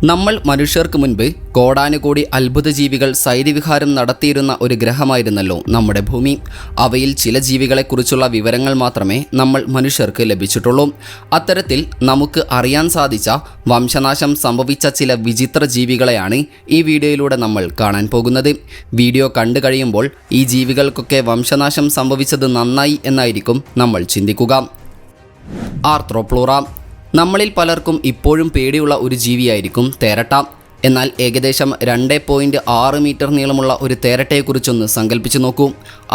നമ്മൾ മനുഷ്യർക്ക് മുൻപ് കോടാനുകോടി അത്ഭുത ജീവികൾ സൈര്യവിഹാരം നടത്തിയിരുന്ന ഒരു ഗ്രഹമായിരുന്നല്ലോ നമ്മുടെ ഭൂമി. അവയിൽ ചില ജീവികളെക്കുറിച്ചുള്ള വിവരങ്ങൾ മാത്രമേ നമ്മൾ മനുഷ്യർക്ക് ലഭിച്ചിട്ടുള്ളൂ. അത്തരത്തിൽ നമുക്ക് അറിയാൻ സാധിച്ച വംശനാശം സംഭവിച്ച ചില വിചിത്ര ജീവികളെയാണ് ഈ വീഡിയോയിലൂടെ നമ്മൾ കാണാൻ പോകുന്നത്. വീഡിയോ കണ്ടു കഴിയുമ്പോൾ ഈ ജീവികൾക്കൊക്കെ വംശനാശം സംഭവിച്ചത് നന്നായി എന്നായിരിക്കും നമ്മൾ ചിന്തിക്കുക. ആർത്രോപ്ലൂറ. നമ്മളിൽ പലർക്കും ഇപ്പോഴും പേടിയുള്ള ഒരു ജീവിയായിരിക്കും തേരട്ട. എന്നാൽ ഏകദേശം 2.6 മീറ്റർ നീളമുള്ള ഒരു തേരട്ടയെക്കുറിച്ചൊന്ന് സങ്കല്പിച്ചു നോക്കൂ.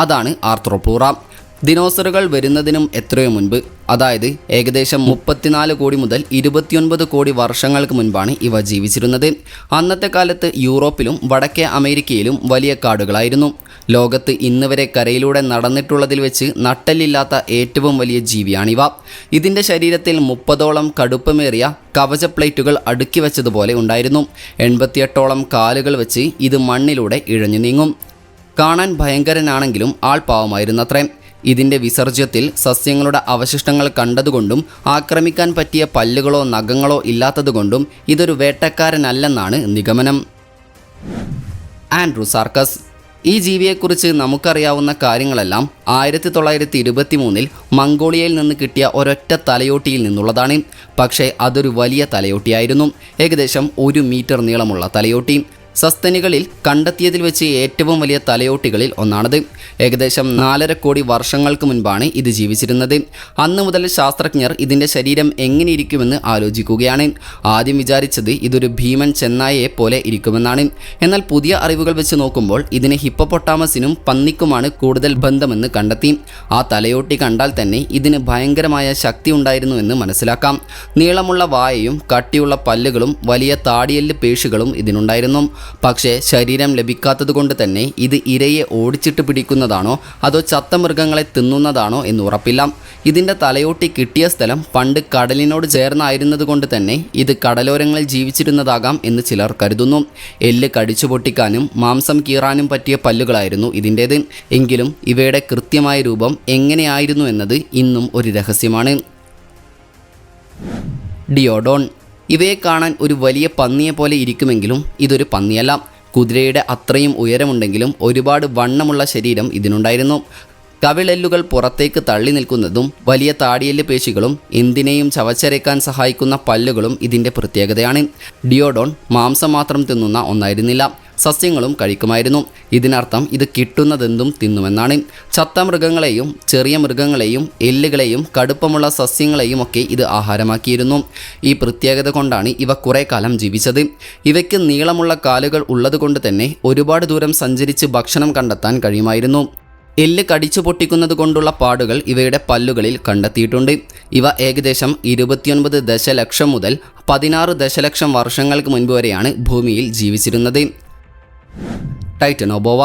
അതാണ് ആർത്രോപ്ലൂറ. ദിനോസറുകൾ വരുന്നതിനും എത്രയോ മുൻപ്, അതായത് ഏകദേശം 34 കോടി മുതൽ 29 കോടി വർഷങ്ങൾക്ക് മുൻപാണ് ഇവ ജീവിച്ചിരുന്നത്. അന്നത്തെ കാലത്ത് യൂറോപ്പിലും വടക്കേ അമേരിക്കയിലും വലിയ കാടുകളായിരുന്നു. ലോകത്ത് ഇന്ന് വരെ കരയിലൂടെ നടന്നിട്ടുള്ളതിൽ വെച്ച് നട്ടെല്ലില്ലാത്ത ഏറ്റവും വലിയ ജീവിയാണിവ. ഇതിൻ്റെ ശരീരത്തിൽ 30ഓളം കടുപ്പമേറിയ കവച പ്ലേറ്റുകൾ അടുക്കി വെച്ചതുപോലെ ഉണ്ടായിരുന്നു. 88ഓളം കാലുകൾ വെച്ച് ഇത് മണ്ണിലൂടെ ഇഴഞ്ഞു നീങ്ങും. കാണാൻ ഭയങ്കരനാണെങ്കിലും ആൾ പാവമായിരുന്നത്രേ. ഇതിൻ്റെ വിസർജ്യത്തിൽ സസ്യങ്ങളുടെ അവശിഷ്ടങ്ങൾ കണ്ടതുകൊണ്ടും ആക്രമിക്കാൻ പറ്റിയ പല്ലുകളോ നഖങ്ങളോ ഇല്ലാത്തതുകൊണ്ടും ഇതൊരു വേട്ടക്കാരനല്ലെന്നാണ് നിഗമനം. ആൻഡ്രോസാർക്കസ്. ഈ ജീവിയെക്കുറിച്ച് നമുക്കറിയാവുന്ന കാര്യങ്ങളെല്ലാം 1923 മംഗോളിയയിൽ നിന്ന് കിട്ടിയ ഒരൊറ്റ തലയോട്ടിയിൽ നിന്നുള്ളതാണ്. പക്ഷേ അതൊരു വലിയ തലയോട്ടിയായിരുന്നു, ഏകദേശം 1 മീറ്റർ നീളമുള്ള തലയോട്ടി. സസ്തനികളിൽ കണ്ടെത്തിയതിൽ വെച്ച് ഏറ്റവും വലിയ തലയോട്ടികളിൽ ഒന്നാണത്. ഏകദേശം 4.5 കോടി വർഷങ്ങൾക്ക് മുൻപാണ് ഇത് ജീവിച്ചിരുന്നത്. അന്ന് മുതൽ ശാസ്ത്രജ്ഞർ ഇതിൻ്റെ ശരീരം എങ്ങനെയിരിക്കുമെന്ന് ആലോചിക്കുകയാണ്. ആദ്യം വിചാരിച്ചത് ഇതൊരു ഭീമൻ ചെന്നായയെ പോലെ ഇരിക്കുമെന്നാണ്. എന്നാൽ പുതിയ അറിവുകൾ വെച്ച് നോക്കുമ്പോൾ ഇതിന് ഹിപ്പോപ്പൊട്ടാമസിനും പന്നിക്കുമാണ് കൂടുതൽ ബന്ധമെന്ന് കണ്ടെത്തി. ആ തലയോട്ടി കണ്ടാൽ തന്നെ ഇതിന് ഭയങ്കരമായ ശക്തി ഉണ്ടായിരുന്നുവെന്ന് മനസ്സിലാക്കാം. നീളമുള്ള വായയും കട്ടിയുള്ള പല്ലുകളും വലിയ താടിയെല്ല് പേശികളും ഇതിനുണ്ടായിരുന്നു. പക്ഷേ ശരീരം ലഭിക്കാത്തതുകൊണ്ട് തന്നെ ഇത് ഇരയെ ഓടിച്ചിട്ട് പിടിക്കുന്നതാണോ അതോ ചത്ത മൃഗങ്ങളെ തിന്നുന്നതാണോ എന്ന് ഉറപ്പില്ല. ഇതിൻ്റെ തലയോട്ടി കിട്ടിയ സ്ഥലം പണ്ട് കടലിനോട് ചേർന്നായിരുന്നതുകൊണ്ട് തന്നെ ഇത് കടലോരങ്ങളിൽ ജീവിച്ചിരുന്നതാകാം എന്ന് ചിലർ കരുതുന്നു. എല്ല് കടിച്ചു പൊട്ടിക്കാനും മാംസം കീറാനും പറ്റിയ പല്ലുകളായിരുന്നു ഇതിൻ്റേത്. എങ്കിലും ഇവയുടെ കൃത്യമായ രൂപം എങ്ങനെയായിരുന്നു എന്നത് ഇന്നും ഒരു രഹസ്യമാണ്. ഡിയോഡോൺ. ഇവയെ കാണാൻ ഒരു വലിയ പന്നിയെ പോലെ ഇരിക്കുമെങ്കിലും ഇതൊരു പന്നിയല്ല. കുതിരയുടെ അത്രയും ഉയരമുണ്ടെങ്കിലും ഒരുപാട് വണ്ണമുള്ള ശരീരം ഇതിനുണ്ടായിരുന്നു. കവിളെല്ലുകൾ പുറത്തേക്ക് തള്ളി നിൽക്കുന്നതും വലിയ താടിയെല്ല് പേശികളും എന്തിനേയും ചവച്ചരയ്ക്കാൻ സഹായിക്കുന്ന പല്ലുകളും ഇതിൻ്റെ പ്രത്യേകതയാണ്. ഡിയോഡോൺ മാംസം മാത്രം തിന്നുന്ന ഒന്നായിരുന്നില്ല, സസ്യങ്ങളും കഴിക്കുമായിരുന്നു. ഇതിനർത്ഥം ഇത് കിട്ടുന്നതെന്തും തിന്നുമെന്നാണ്. ചത്ത മൃഗങ്ങളെയും ചെറിയ മൃഗങ്ങളെയും എല്ലുകളെയും കടുപ്പമുള്ള സസ്യങ്ങളെയും ഒക്കെ ഇത് ആഹാരമാക്കിയിരുന്നു. ഈ പ്രത്യേകത കൊണ്ടാണ് ഇവ കുറേ കാലം ജീവിച്ചത്. ഇവയ്ക്ക് നീളമുള്ള കാലുകൾ ഉള്ളതുകൊണ്ട് തന്നെ ഒരുപാട് ദൂരം സഞ്ചരിച്ച് ഭക്ഷണം കണ്ടെത്താൻ കഴിയുമായിരുന്നു. എല്ല് കടിച്ചു പൊട്ടിക്കുന്നത് കൊണ്ടുള്ള പാടുകൾ ഇവയുടെ പല്ലുകളിൽ കണ്ടെത്തിയിട്ടുണ്ട്. ഇവ ഏകദേശം 29 ദശലക്ഷം മുതൽ 16 ദശലക്ഷം വർഷങ്ങൾക്ക് മുൻപ് വരെയാണ് ഭൂമിയിൽ ജീവിച്ചിരുന്നത്. ടൈറ്റനോബോവ.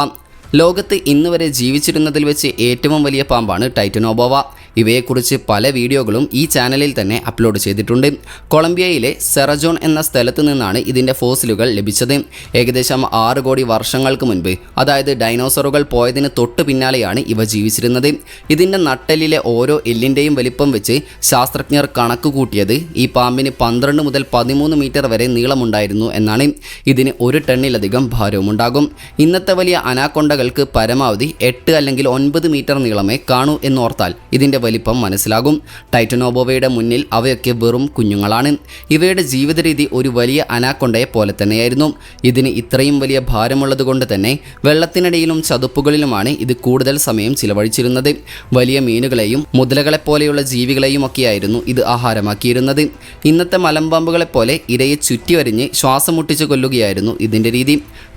ലോകത്ത് ഇന്ന് വരെ ജീവിച്ചിരുന്നതിൽ വെച്ച് ഏറ്റവും വലിയ പാമ്പാണ് ടൈറ്റനോബോവ. ഇവയെക്കുറിച്ച് പല വീഡിയോകളും ഈ ചാനലിൽ തന്നെ അപ്ലോഡ് ചെയ്തിട്ടുണ്ട്. കൊളംബിയയിലെ സെറജോൺ എന്ന സ്ഥലത്ത് നിന്നാണ് ഇതിൻ്റെ ഫോസിലുകൾ ലഭിച്ചത്. ഏകദേശം 6 കോടി വർഷങ്ങൾക്ക് മുൻപ്, അതായത് ഡൈനോസറുകൾ പോയതിന് തൊട്ട് പിന്നാലെയാണ് ഇവ ജീവിച്ചിരുന്നത്. ഇതിൻ്റെ നട്ടെല്ലിലെ ഓരോ എല്ലിൻ്റെയും വലിപ്പം വെച്ച് ശാസ്ത്രജ്ഞർ കണക്ക് കൂട്ടിയത് ഈ പാമ്പിന് 12 മുതൽ 13 മീറ്റർ വരെ നീളമുണ്ടായിരുന്നു എന്നാണ്. ഇതിന് 1 ടണ്ണിലധികം ഭാരവുമുണ്ടാകും. ഇന്നത്തെ വലിയ അനാക്കൊണ്ടകൾക്ക് പരമാവധി 8 അല്ലെങ്കിൽ 9 മീറ്റർ നീളമേ കാണൂ എന്നോർത്താൽ ഇതിൻ്റെ വലിപ്പം മനസ്സിലാകും. ടൈറ്റനോബോവയുടെ മുന്നിൽ അവയൊക്കെ വെറും കുഞ്ഞുങ്ങളാണ്. ഇവയുടെ ജീവിത രീതി ഒരു വലിയ അനാക്കൊണ്ടയെ പോലെ തന്നെയായിരുന്നു. ഇതിന് ഇത്രയും വലിയ ഭാരമുള്ളത് കൊണ്ട് തന്നെ വെള്ളത്തിനിടയിലും ചതുപ്പുകളിലുമാണ് ഇത് കൂടുതൽ സമയം ചിലവഴിച്ചിരുന്നത്. വലിയ മീനുകളെയും മുതലകളെപ്പോലെയുള്ള ജീവികളെയും ഒക്കെയായിരുന്നു ഇത് ആഹാരമാക്കിയിരുന്നത്. ഇന്നത്തെ മലമ്പാമ്പുകളെപ്പോലെ ഇരയെ ചുറ്റി വരിഞ്ഞ് ശ്വാസം മുട്ടിച്ച് കൊല്ലുകയായിരുന്നു ഇതിൻ്റെ രീതി.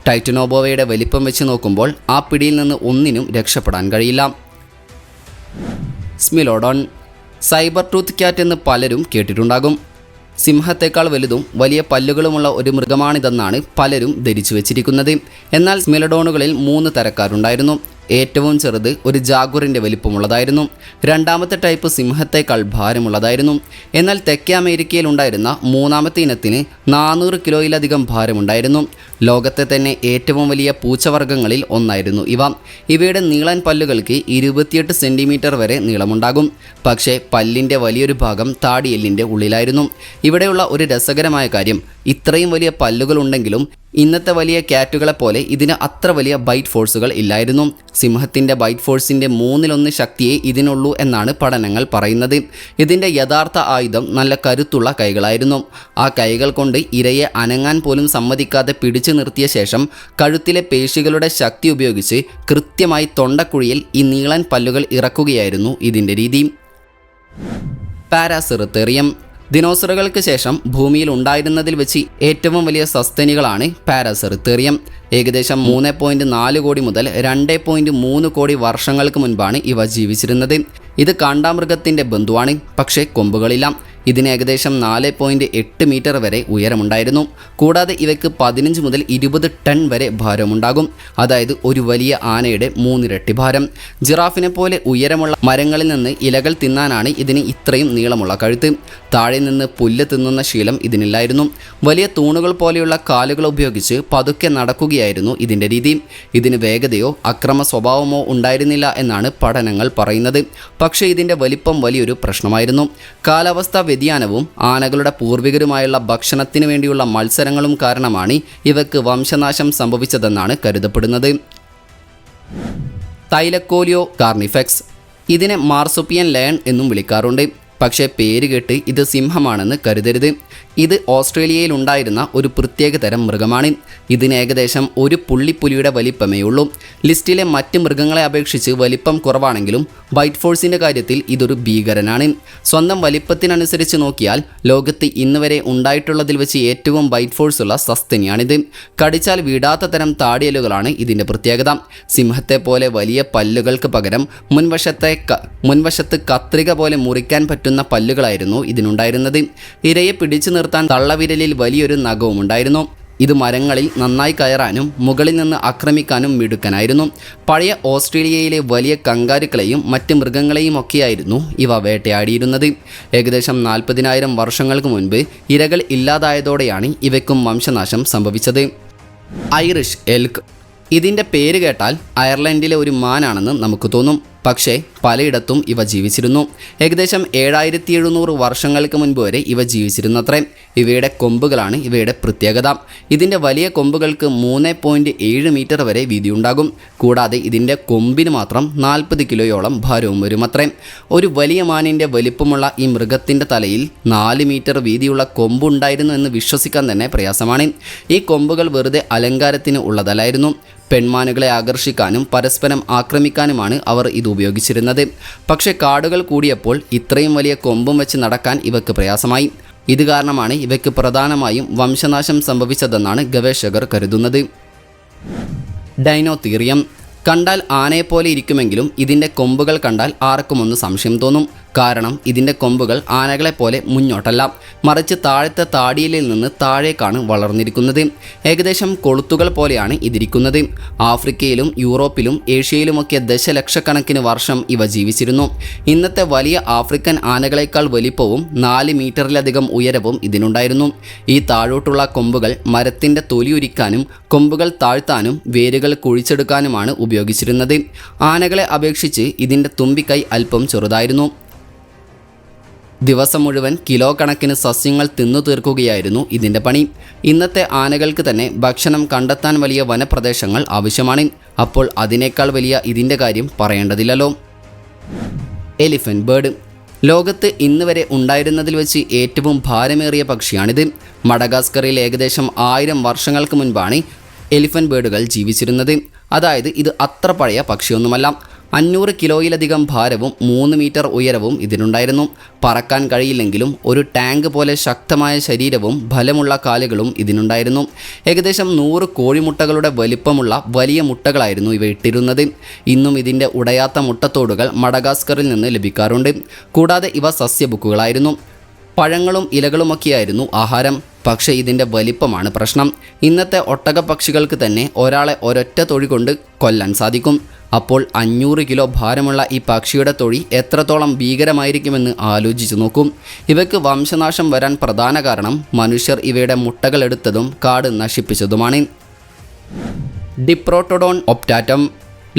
ടൈറ്റനോബോവയുടെ വലിപ്പം വെച്ച് നോക്കുമ്പോൾ ആ പിടിയിൽ നിന്ന് ഒന്നിനും രക്ഷപ്പെടാൻ കഴിയില്ല. സ്മിലോഡോൺ. സൈബർ ടൂത്ത് ക്യാറ്റ് എന്ന് പലരും കേട്ടിട്ടുണ്ടാകും. സിംഹത്തേക്കാൾ വലുതും വലിയ പല്ലുകളുമുള്ള ഒരു മൃഗമാണിതെന്നാണ് പലരും ധരിച്ചു വെച്ചിരിക്കുന്നത്. എന്നാൽ സ്മിലോഡോണുകളിൽ 3 തരക്കാരുണ്ടായിരുന്നു. ഏറ്റവും ചെറുത് ഒരു ജാഗുറിൻ്റെ വലിപ്പമുള്ളതായിരുന്നു. രണ്ടാമത്തെ ടൈപ്പ് സിംഹത്തേക്കാൾ ഭാരമുള്ളതായിരുന്നു. എന്നാൽ തെക്കേ അമേരിക്കയിൽ ഉണ്ടായിരുന്ന മൂന്നാമത്തെ ഇനത്തിന് 400 കിലോയിലധികം ഭാരമുണ്ടായിരുന്നു. ലോകത്തെ തന്നെ ഏറ്റവും വലിയ പൂച്ചവർഗ്ഗങ്ങളിൽ ഒന്നായിരുന്നു ഇവ. ഇവയുടെ നീളൻ പല്ലുകൾക്ക് 28 സെൻറ്റിമീറ്റർ വരെ നീളമുണ്ടാകും. പക്ഷേ പല്ലിൻ്റെ വലിയൊരു ഭാഗം താടിയെല്ലിൻ്റെ ഉള്ളിലായിരുന്നു. ഇവിടെയുള്ള ഒരു രസകരമായ കാര്യം, ഇത്രയും വലിയ പല്ലുകൾ ഉണ്ടെങ്കിലും ഇന്നത്തെ വലിയ ക്യാറ്റുകളെപ്പോലെ ഇതിന് അത്ര വലിയ ബൈറ്റ് ഫോഴ്സുകൾ ഇല്ലായിരുന്നു. സിംഹത്തിൻ്റെ ബൈറ്റ് ഫോഴ്സിൻ്റെ 1/3 ശക്തിയേ ഇതിനുള്ളൂ എന്നാണ് പഠനങ്ങൾ പറയുന്നത്. ഇതിൻ്റെ യഥാർത്ഥ ആയുധം നല്ല കരുത്തുള്ള കൈകളായിരുന്നു. ആ കൈകൾ കൊണ്ട് ഇരയെ അനങ്ങാൻ പോലും സമ്മതിക്കാതെ പിടിച്ചു നിർത്തിയ ശേഷം കഴുത്തിലെ പേശികളുടെ ശക്തി ഉപയോഗിച്ച് കൃത്യമായി തൊണ്ടക്കുഴിയിൽ ഈ നീളൻ പല്ലുകൾ ഇറക്കുകയായിരുന്നു ഇതിൻ്റെ രീതി. പാരാസെറിത്തേറിയം. ദിനോസറുകൾക്ക് ശേഷം ഭൂമിയിൽ ഉണ്ടായിരുന്നതിൽ വെച്ച് ഏറ്റവും വലിയ സസ്തനികളാണ് പാരാസെറിത്തേറിയം. ഏകദേശം 3.4 കോടി മുതൽ 2.3 കോടി വർഷങ്ങൾക്ക് മുൻപാണ് ഇവ ജീവിച്ചിരുന്നത്. ഇത് കാണ്ടാമൃഗത്തിൻ്റെ ബന്ധുവാണ്, പക്ഷേ കൊമ്പുകളില്ല. ഇതിന് ഏകദേശം 4.8 മീറ്റർ വരെ ഉയരമുണ്ടായിരുന്നു. കൂടാതെ ഇവയ്ക്ക് 15 മുതൽ 20 ടൺ വരെ ഭാരമുണ്ടാകും. അതായത് ഒരു വലിയ ആനയുടെ 3 ഇരട്ടി ഭാരം. ജിറാഫിനെ പോലെ ഉയരമുള്ള മരങ്ങളിൽ നിന്ന് ഇലകൾ തിന്നാനാണ് ഇതിന് ഇത്രയും നീളമുള്ള കഴുത്ത്. താഴെ നിന്ന് പുല്ല് തിന്നുന്ന ശീലം ഇതിനില്ലായിരുന്നു. വലിയ തൂണുകൾ പോലെയുള്ള കാലുകൾ ഉപയോഗിച്ച് പതുക്കെ നടക്കുകയായിരുന്നു ഇതിൻ്റെ രീതി. ഇതിന് വേഗതയോ അക്രമ സ്വഭാവമോ ഉണ്ടായിരുന്നില്ല എന്നാണ് പഠനങ്ങൾ പറയുന്നത്. പക്ഷേ ഇതിൻ്റെ വലിപ്പം വലിയൊരു പ്രശ്നമായിരുന്നു. കാലാവസ്ഥാ വ്യതിയാനവും ആനകളുടെ പൂർവികരുമായുള്ള ഭക്ഷണത്തിന് വേണ്ടിയുള്ള മത്സരങ്ങളും കാരണമാണ് ഇവയ്ക്ക് വംശനാശം സംഭവിച്ചതെന്നാണ് കരുതപ്പെടുന്നത്. തൈലക്കോലിയോ കാർണിഫെക്സ്. ഇതിനെ മാർസുപ്പിയൻ ലയൺ എന്നും വിളിക്കാറുണ്ട്. പക്ഷേ പേര് കേട്ട് ഇത് സിംഹമാണെന്ന് കരുതരുത്. ഇത് ഓസ്ട്രേലിയയിൽ ഉണ്ടായിരുന്ന ഒരു പ്രത്യേക തരം മൃഗമാണ്. ഇതിന് ഏകദേശം ഒരു പുള്ളിപ്പുലിയുടെ വലിപ്പമേ ഉള്ളൂ. ലിസ്റ്റിലെ മറ്റ് മൃഗങ്ങളെ അപേക്ഷിച്ച് വലിപ്പം കുറവാണെങ്കിലും ബൈറ്റ് ഫോഴ്സിൻ്റെ കാര്യത്തിൽ ഇതൊരു ഭീകരനാണ്. സ്വന്തം വലിപ്പത്തിനനുസരിച്ച് നോക്കിയാൽ ലോകത്ത് ഇന്ന് വരെ ഉണ്ടായിട്ടുള്ളതിൽ വെച്ച് ഏറ്റവും ബൈറ്റ് ഫോഴ്സ് ഉള്ള സസ്തനിയാണിത്. കടിച്ചാൽ വിടാത്ത തരം താടിയലുകളാണ് ഇതിൻ്റെ പ്രത്യേകത. സിംഹത്തെ പോലെ വലിയ പല്ലുകൾക്ക് പകരം മുൻവശത്ത് കത്രിക പോലെ മുറിക്കാൻ പറ്റുന്ന പല്ലുകളായിരുന്നു ഇതിനുണ്ടായിരുന്നത്. ഇരയെ പിടിച്ചു നിർത്താൻ തള്ളവിരലിൽ വലിയൊരു നഖവും ഉണ്ടായിരുന്നു. ഇത് മരങ്ങളിൽ നന്നായി കയറാനും മുകളിൽ നിന്ന് ആക്രമിക്കാനും മിടുക്കനായിരുന്നു. പഴയ ഓസ്ട്രേലിയയിലെ വലിയ കങ്കാരുക്കളെയും മറ്റ് മൃഗങ്ങളെയും ഒക്കെയായിരുന്നു ഇവ വേട്ടയാടിയിരുന്നത്. ഏകദേശം 40,000 വർഷങ്ങൾക്ക് മുൻപ് ഇരകൾ ഇല്ലാതായതോടെയാണ് ഇവയ്ക്കും വംശനാശം സംഭവിച്ചത്. Irish elk. ഇതിൻ്റെ പേര് കേട്ടാൽ അയർലൻഡിലെ ഒരു മാനാണെന്ന് നമുക്ക് തോന്നും. പക്ഷേ പലയിടത്തും ഇവ ജീവിച്ചിരുന്നു. ഏകദേശം 7700 വർഷങ്ങൾക്ക് മുൻപ് വരെ ഇവ ജീവിച്ചിരുന്നത്രേ. ഇവയുടെ കൊമ്പുകളാണ് ഇവയുടെ പ്രത്യേകത. ഇതിൻ്റെ വലിയ കൊമ്പുകൾക്ക് 3.7 മീറ്റർ വരെ വീതിയുണ്ടാകും. കൂടാതെ ഇതിൻ്റെ കൊമ്പിന് മാത്രം 40 കിലോയോളം ഭാരവും വരുമത്രേ. ഒരു വലിയ മാനിൻ്റെ വലിപ്പമുള്ള ഈ മൃഗത്തിൻ്റെ തലയിൽ 4 മീറ്റർ വീതിയുള്ള കൊമ്പുണ്ടായിരുന്നു എന്ന് വിശ്വസിക്കാൻ തന്നെ പ്രയാസമാണ്. ഈ കൊമ്പുകൾ വെറുതെ അലങ്കാരത്തിന് ഉള്ളതല്ലായിരുന്നു. പെൺമാനുകളെ ആകർഷിക്കാനും പരസ്പരം ആക്രമിക്കാനുമാണ് അവർ ഇത് ഉപയോഗിച്ചിരുന്നത്. പക്ഷേ കാടുകൾ കൂടിയപ്പോൾ ഇത്രയും വലിയ കൊമ്പും വെച്ച് നടക്കാൻ ഇവയ്ക്ക് പ്രയാസമായി. ഇത് കാരണമാണ് ഇവയ്ക്ക് പ്രധാനമായും വംശനാശം സംഭവിച്ചതെന്നാണ് ഗവേഷകർ കരുതുന്നത്. ഡൈനോതീറിയം. കണ്ടാൽ ആനയെപ്പോലെ ഇരിക്കുമെങ്കിലും ഇതിൻ്റെ കൊമ്പുകൾ കണ്ടാൽ ആർക്കും ഒന്ന് സംശയം തോന്നും. കാരണം ഇതിൻ്റെ കൊമ്പുകൾ ആനകളെപ്പോലെ മുന്നോട്ടല്ല, മറിച്ച് താഴത്തെ താടിയിലിൽ നിന്ന് താഴേക്കാണ് വളർന്നിരിക്കുന്നത്. ഏകദേശം കൊളുത്തുകൾ പോലെയാണ് ഇതിരിക്കുന്നത്. ആഫ്രിക്കയിലും യൂറോപ്പിലും ഏഷ്യയിലുമൊക്കെ ദശലക്ഷക്കണക്കിന് വർഷം ഇവ ജീവിച്ചിരുന്നു. ഇന്നത്തെ വലിയ ആഫ്രിക്കൻ ആനകളെക്കാൾ വലിപ്പവും 4 മീറ്ററിലധികം ഉയരവും ഇതിനുണ്ടായിരുന്നു. ഈ താഴോട്ടുള്ള കൊമ്പുകൾ മരത്തിൻ്റെ തൊലിയുരിക്കാനും കൊമ്പുകൾ താഴ്ത്താനും വേരുകൾ കുഴിച്ചെടുക്കാനുമാണ് ഉപയോഗിച്ചിരുന്നത്. ആനകളെ അപേക്ഷിച്ച് ഇതിൻ്റെ തുമ്പിക്കൈ അല്പം ചെറുതായിരുന്നു. ദിവസം മുഴുവൻ കിലോ കണക്കിന് സസ്യങ്ങൾ തിന്നു തീർക്കുകയായിരുന്നു ഇതിൻ്റെ പണി. ഇന്നത്തെ ആനകൾക്ക് തന്നെ ഭക്ഷണം കണ്ടെത്താൻ വലിയ വനപ്രദേശങ്ങൾ ആവശ്യമാണ്. അപ്പോൾ അതിനേക്കാൾ വലിയ ഇതിൻ്റെ കാര്യം പറയേണ്ടതില്ലല്ലോ. Elephant bird. ലോകത്ത് ഇന്ന് വരെ ഉണ്ടായിരുന്നതിൽ വെച്ച് ഏറ്റവും ഭാരമേറിയ പക്ഷിയാണിത്. മഡഗാസ്കറിൽ ഏകദേശം 1000 വർഷങ്ങൾക്ക് മുൻപാണ് എലിഫന്റ് ബേർഡുകൾ ജീവിച്ചിരുന്നത്. അതായത് ഇത് അത്ര പഴയ പക്ഷിയൊന്നുമല്ല. 500 കിലോയിലധികം ഭാരവും 3 മീറ്റർ ഉയരവും ഇതിനുണ്ടായിരുന്നു. പറക്കാൻ കഴിയില്ലെങ്കിലും ഒരു ടാങ്ക് പോലെ ശക്തമായ ശരീരവും ബലമുള്ള കാലുകളും ഇതിനുണ്ടായിരുന്നു. ഏകദേശം 100 കോഴിമുട്ടകളുടെ വലിപ്പമുള്ള വലിയ മുട്ടകളായിരുന്നു ഇവ ഇട്ടിരുന്നത്. ഇന്നും ഇതിൻ്റെ ഉടയാത്ത മുട്ടത്തോടുകൾ മഡഗാസ്കറിൽ നിന്ന് ലഭിക്കാറുണ്ട്. കൂടാതെ ഇവ സസ്യബുക്കുകളായിരുന്നു. പഴങ്ങളും ഇലകളുമൊക്കെയായിരുന്നു ആഹാരം. പക്ഷേ ഇതിൻ്റെ വലിപ്പമാണ് പ്രശ്നം. ഇന്നത്തെ ഒട്ടകപ്പക്ഷികൾക്ക് തന്നെ ഒരാളെ ഒരൊറ്റ തൊഴി കൊണ്ട് കൊല്ലാൻ സാധിക്കും. അപ്പോൾ 500 കിലോ ഭാരമുള്ള ഈ പക്ഷിയുടെ തൊഴി എത്രത്തോളം ഭീകരമായിരിക്കുമെന്ന് ആലോചിച്ചു നോക്കും. ഇവയ്ക്ക് വംശനാശം വരാൻ പ്രധാന കാരണം മനുഷ്യർ ഇവയുടെ മുട്ടകൾ എടുത്തതും കാട് നശിപ്പിച്ചതുമാണ്. ഡിപ്രോട്ടോഡോൺ ഒപ്റ്റാറ്റം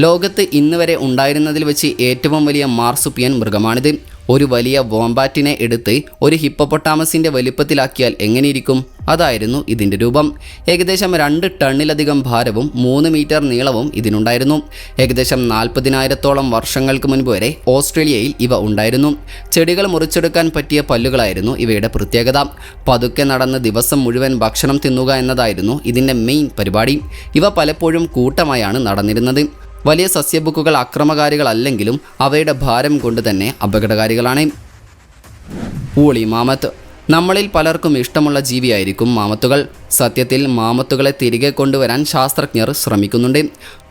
ലോകത്ത് ഇന്ന് വരെ ഉണ്ടായിരുന്നതിൽ വെച്ച് ഏറ്റവും വലിയ മാർസുപ്പിയൻ മൃഗമാണിത്. ഒരു വലിയ വോംബാറ്റിനെ എടുത്ത് ഒരു ഹിപ്പോപ്പൊട്ടാമസിൻ്റെ വലിപ്പത്തിലാക്കിയാൽ എങ്ങനെയിരിക്കും? അതായിരുന്നു ഇതിൻ്റെ രൂപം. ഏകദേശം 2 ടണ്ണിലധികം ഭാരവും 3 മീറ്റർ നീളവും ഇതിനുണ്ടായിരുന്നു. ഏകദേശം 40,000-ഓളം വർഷങ്ങൾക്ക് മുൻപ് വരെ ഓസ്ട്രേലിയയിൽ ഇവ ഉണ്ടായിരുന്നു. ചെടികൾ മുറിച്ചെടുക്കാൻ പറ്റിയ പല്ലുകളായിരുന്നു ഇവയുടെ പ്രത്യേകത. പതുക്കെ നടന്ന് ദിവസം മുഴുവൻ ഭക്ഷണം തിന്നുക എന്നതായിരുന്നു ഇതിൻ്റെ മെയിൻ പരിപാടി. ഇവ പലപ്പോഴും കൂട്ടമായാണ് നടന്നിരുന്നത്. വലിയ സസ്യബുക്കുകൾ അക്രമകാരികളല്ലെങ്കിലും അവയുടെ ഭാരം കൊണ്ട് തന്നെ അപകടകാരികളാണ്. ഊളി മാമത്ത് നമ്മളിൽ പലർക്കും ഇഷ്ടമുള്ള ജീവിയായിരിക്കും മാമത്തുകൾ. സത്യത്തിൽ മാമത്തുകളെ തിരികെ കൊണ്ടുവരാൻ ശാസ്ത്രജ്ഞർ ശ്രമിക്കുന്നുണ്ട്.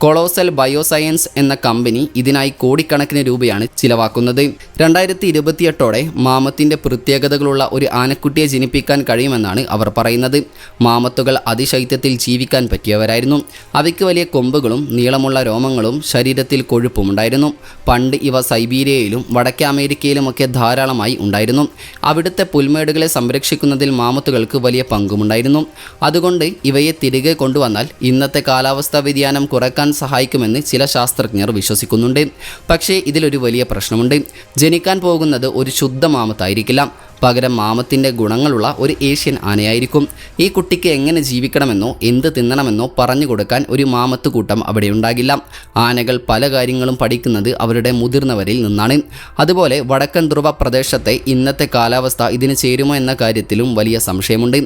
കൊളോസൽ ബയോസയൻസ് എന്ന കമ്പനി ഇതിനായി കോടിക്കണക്കിന് രൂപയാണ് ചിലവാക്കുന്നത്. 2028ഓടെ മാമത്തിൻ്റെ പ്രത്യേകതകളുള്ള ഒരു ആനക്കുട്ടിയെ ജനിപ്പിക്കാൻ കഴിയുമെന്നാണ് അവർ പറയുന്നത്. മാമത്തുകൾ അതിശൈത്യത്തിൽ ജീവിക്കാൻ പറ്റിയവരായിരുന്നു. അവയ്ക്ക് വലിയ കൊമ്പുകളും നീളമുള്ള രോമങ്ങളും ശരീരത്തിൽ കൊഴുപ്പുമുണ്ടായിരുന്നു. പണ്ട് ഇവ സൈബീരിയയിലും വടക്കേ അമേരിക്കയിലുമൊക്കെ ധാരാളമായി ഉണ്ടായിരുന്നു. അവിടുത്തെ പുൽമേടുകളെ സംരക്ഷിക്കുന്നതിൽ മാമത്തുകൾക്ക് വലിയ പങ്കുമുണ്ടായിരുന്നു. അതുകൊണ്ട് ഇവയെ തിരികെ കൊണ്ടുവന്നാൽ ഇന്നത്തെ കാലാവസ്ഥാ വ്യതിയാനം കുറയ്ക്കാൻ സഹായിക്കുമെന്ന് ചില ശാസ്ത്രജ്ഞർ വിശ്വസിക്കുന്നുണ്ട്. പക്ഷേ ഇതിലൊരു വലിയ പ്രശ്നമുണ്ട്. ജനിക്കാൻ പോകുന്നത് ഒരു ശുദ്ധ മാമത്തായിരിക്കില്ല. പകരം മാമത്തിൻ്റെ ഗുണങ്ങളുള്ള ഒരു ഏഷ്യൻ ആനയായിരിക്കും. ഈ കുട്ടിക്ക് എങ്ങനെ ജീവിക്കണമെന്നോ എന്ത് തിന്നണമെന്നോ പറഞ്ഞു കൊടുക്കാൻ ഒരു മാമത്ത് കൂട്ടം അവിടെ ഉണ്ടാകില്ല. ആനകൾ പല കാര്യങ്ങളും പഠിക്കുന്നത് അവരുടെ മുതിർന്നവരിൽ നിന്നാണ്. അതുപോലെ വടക്കൻ ധ്രുവ പ്രദേശത്തെ ഇന്നത്തെ കാലാവസ്ഥ ഇതിന് ചേരുമോ എന്ന കാര്യത്തിലും വലിയ സംശയമുണ്ട്.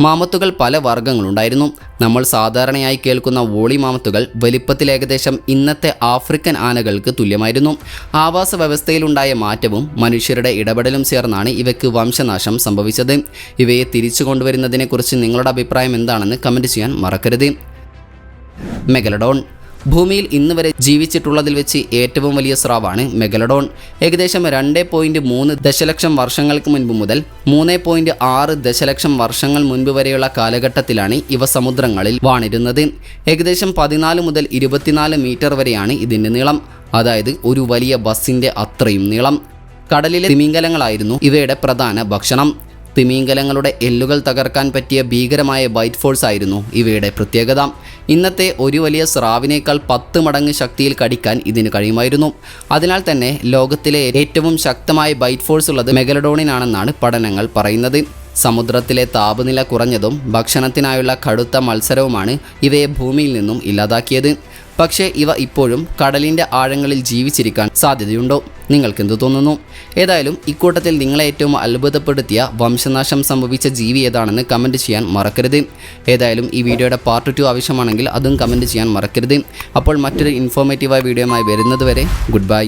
മാമത്തുകൾ പല വർഗ്ഗങ്ങളുണ്ടായിരുന്നു. നമ്മൾ സാധാരണയായി കേൾക്കുന്ന വോളി മാമത്തുകൾ വലിപ്പത്തിൽ ഏകദേശം ഇന്നത്തെ ആഫ്രിക്കൻ ആനകൾക്ക് തുല്യമായിരുന്നു. ആവാസ വ്യവസ്ഥയിലുണ്ടായ മാറ്റവും മനുഷ്യരുടെ ഇടപെടലും ചേർന്നാണ് ഇവയ്ക്ക് വംശനാശം സംഭവിച്ചത്. ഇവയെ തിരിച്ചു കൊണ്ടുവരുന്നതിനെക്കുറിച്ച് നിങ്ങളുടെ അഭിപ്രായം എന്താണെന്ന് കമൻറ്റ് ചെയ്യാൻ മറക്കരുത്. മെഗലഡോൺ ഭൂമിയിൽ ഇന്ന് വരെ ജീവിച്ചിട്ടുള്ളതിൽ വെച്ച് ഏറ്റവും വലിയ സ്രാവാണ് മെഗലഡോൺ. ഏകദേശം 2.3 ദശലക്ഷം വർഷങ്ങൾക്ക് മുൻപ് മുതൽ 3.6 ദശലക്ഷം വർഷങ്ങൾ മുൻപ് വരെയുള്ള കാലഘട്ടത്തിലാണ് ഇവ സമുദ്രങ്ങളിൽ വാണിരുന്നത്. ഏകദേശം 14 മുതൽ 24 മീറ്റർ വരെയാണ് ഇതിൻ്റെ നീളം. അതായത് ഒരു വലിയ ബസ്സിൻ്റെ അത്രയും നീളം. കടലിലെ തിമിംഗലങ്ങളായിരുന്നു ഇവയുടെ പ്രധാന ഭക്ഷണം. തിമിംഗലങ്ങളുടെ എല്ലുകൾ തകർക്കാൻ പറ്റിയ ഭീകരമായ ബൈറ്റ് ഫോഴ്സ് ആയിരുന്നു ഇവയുടെ പ്രത്യേകത. ഇന്നത്തെ ഒരു വലിയ സ്രാവിനേക്കാൾ 10 മടങ്ങ് ശക്തിയിൽ കടിക്കാൻ ഇതിന് കഴിയുമായിരുന്നു. അതിനാൽ തന്നെ ലോകത്തിലെ ഏറ്റവും ശക്തമായ ബൈറ്റ് ഫോഴ്സ് ഉള്ളത് മെഗലഡോണിനാണെന്നാണ് പഠനങ്ങൾ പറയുന്നത്. സമുദ്രത്തിലെ താപനില കുറഞ്ഞതും ഭക്ഷണത്തിനായുള്ള കടുത്ത മത്സരവുമാണ് ഇവയെ ഭൂമിയിൽ നിന്നും ഇല്ലാതാക്കിയത്. പക്ഷേ ഇവ ഇപ്പോഴും കടലിൻ്റെ ആഴങ്ങളിൽ ജീവിച്ചിരിക്കാൻ സാധ്യതയുണ്ടോ? നിങ്ങൾക്കെന്തു തോന്നുന്നു? ഏതായാലും ഇക്കൂട്ടത്തിൽ നിങ്ങളെ ഏറ്റവും അത്ഭുതപ്പെടുത്തിയ വംശനാശം സംഭവിച്ച ജീവി ഏതാണെന്ന് കമൻറ്റ് ചെയ്യാൻ മറക്കരുത്. ഏതായാലും ഈ വീഡിയോയുടെ പാർട്ട് 2 ആവശ്യമാണെങ്കിൽ അതും കമൻറ്റ് ചെയ്യാൻ മറക്കരുത്. അപ്പോൾ മറ്റൊരു ഇൻഫോർമേറ്റീവായ വീഡിയോയുമായി വരുന്നത് വരെ ഗുഡ് ബൈ.